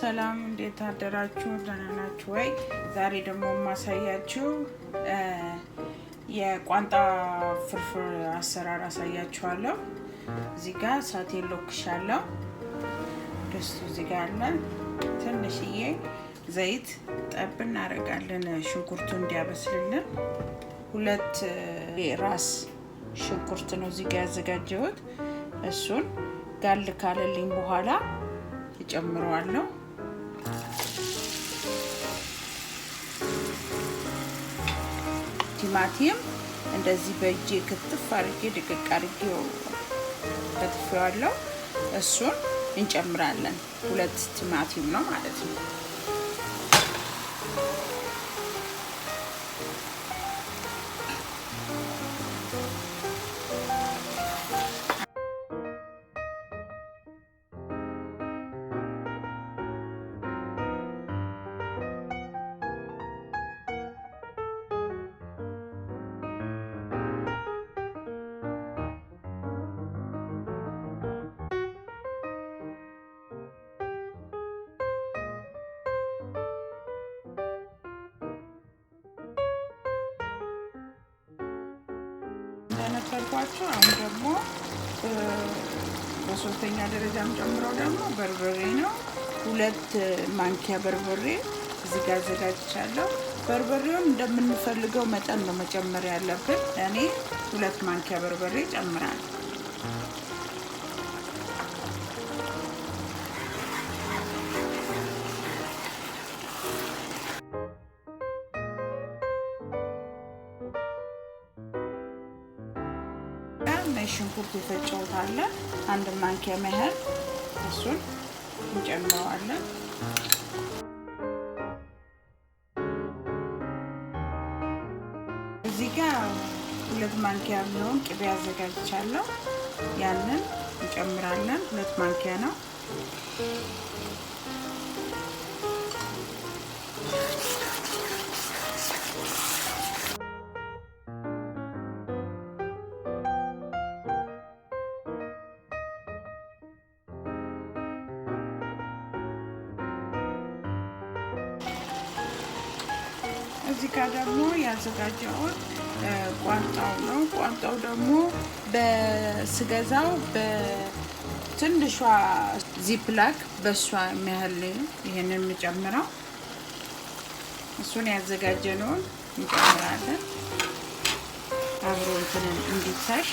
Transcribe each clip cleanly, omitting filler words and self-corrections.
ሰላም እንዴት አደራችሁ? ደህና ናችሁ ወይ? ዛሬ ደግሞ ማሳያችሁ የቋንጣ ፍርፍር አሰራር አሳያችኋለሁ። እዚህ ጋር ሳቴን ሎክሻለሁ። ድስቱ እዚህ ጋር አለ። ትንሽዬ ዘይት ጠብ እናደርጋለን ሽንኩርቱ እንዲያበስልልን። 2 ራስ ሽንኩርት ነው እዚህ ጋር ያዘጋጀሁት። እሱን ጋል ካለልኝ በኋላ እጨምረዋለሁ። ቲማቲም እንደዚህ በእጄ ክትፍ አድርጌ ድቅቅ አድርጌው ከትፌዋለሁ። እሱን እንጨምራለን። 2 ቲማቲም ነው ማለት ነው። እንደነገርኳችሁ አሁን ደግሞ በሶስተኛ ደረጃም ጨምረው ደግሞ በርበሬ ነው። 2 ማንኪያ በርበሬ እዚህ ጋር አዘጋጅቻለሁ። በርበሬውን እንደምንፈልገው መጠን ነው መጨመር ያለብን። እኔ 2 ማንኪያ በርበሬ ጨምራለሁ። ሽንኩርት የፈጨሁት አለ 1 ማንኪያ ያህል እሱን እንጨምረዋለን። እዚህ ጋር 2 ማንኪያ የሚሆን ቅቤ አዘጋጅቻለሁ። ያንን እንጨምራለን። 2 ማንኪያ ነው። እዚህ ጋር ደግሞ ያዘጋጀሁት ቋንጣው ነው። ቋንጣው ደግሞ በስገዛው በትንሿ ዚፕላክ በሷ የሚያህል ይሄንን እንጨምረው። እሱን ያዘጋጀነውን እንጨምራለን አብሮ እንትን እንዲታሽ።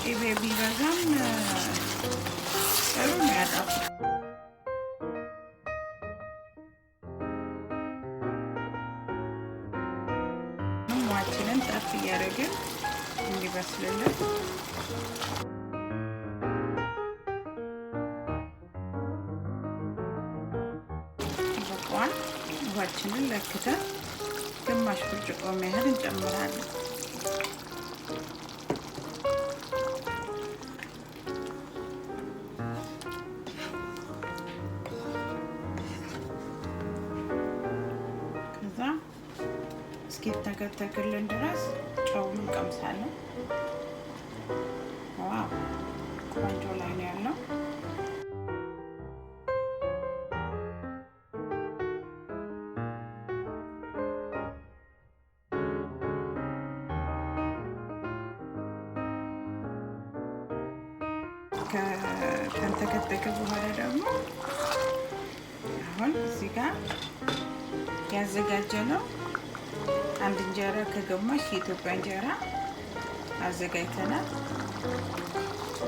ቅቤ ቢበዛም ጥሩ ነው ያጣፍጣል። ሙዋችንን ጠፍ እያደረግን እንዲበስልልን በቋን ውሃችንን ለክተን ግማሽ ብርጭቆ ያህል እንጨምራለን። እስኪተከተክልን ድረስ ጨውን እንቀምሳለን። ዋው ቆንጆ ላይ ነው ያለው። ከተከተከ በኋላ ደግሞ አሁን እዚህ ጋር ያዘጋጀነው 1 እንጀራ ከግማሽ የኢትዮጵያ እንጀራ አዘጋጅተናል።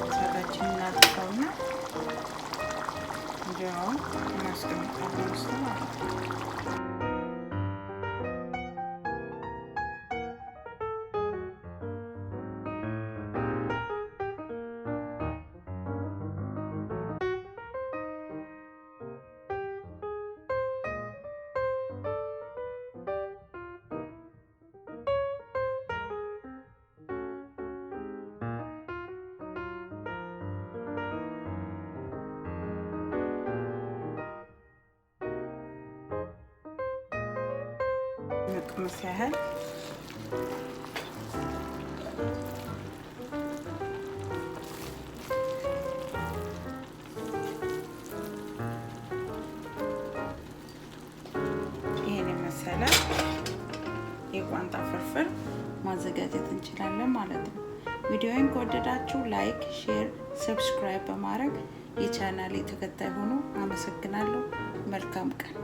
እሳታችንን እናጥፋውና እንጀራውን እናስቀምጣለን ውስጥ ማለት ነው። ለመቅመስ ያህል የቋንጣ ፍርፍር ማዘጋጀት እንችላለን ማለት ነው። ቪዲዮውን ከወደዳችሁ ላይክ፣ ሼር፣ ሰብስክራይብ በማድረግ የቻናሌ ተከታይ ሆኑ። አመሰግናለሁ። መልካም ቀን።